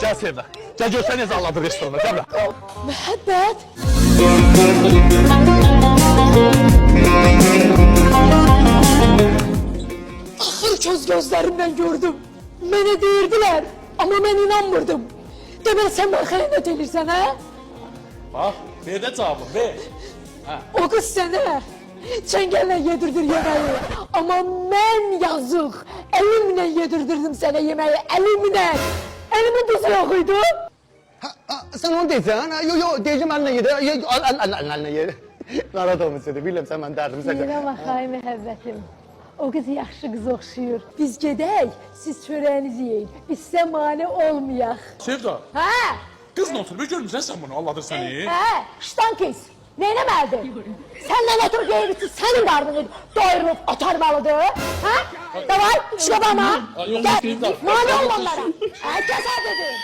Gel Sevda. Gel görsən necə alladı restorana. Gel bura. Məhəbbət. Axır köz gözlərimdən gördüm. Mənə deyirdilər, amma mən inanmırdım. Deməli sən mən xəyanət edirsən, hə? Bax, ver də cavabı, ver. O qız sənə çəngəllə yedirdir yeməyi. Amma mən yazıq, əlimlə yedirdirdim sənə yeməyi, əlimlə. Əlimin duzu yox idi. Sen onu deyirsən? Yo, deyəcəm əlinlə yedi. Əlinlə yedi. Narahat olmuşsun, bilirəm sən mən dərdim səcə. Yerə bax, ay məhəbbətim. O qız yaxşı qız oxşuyur. Biz gedək, siz çörəyinizi yiyin. Biz sizə mane olmayaq. Sevda, Hə? qızla otur, görmürsən sən bunu, alladır səni. Hə, ştan kes. Neynəməlidir? Səndən ötürü deyir ki, sənin qarnını doyurub otarmalıdır. Hə? Davay, şurabama. Yox, Gəl, istəyim də. mane ol onlara. Hə, kəsə dedim.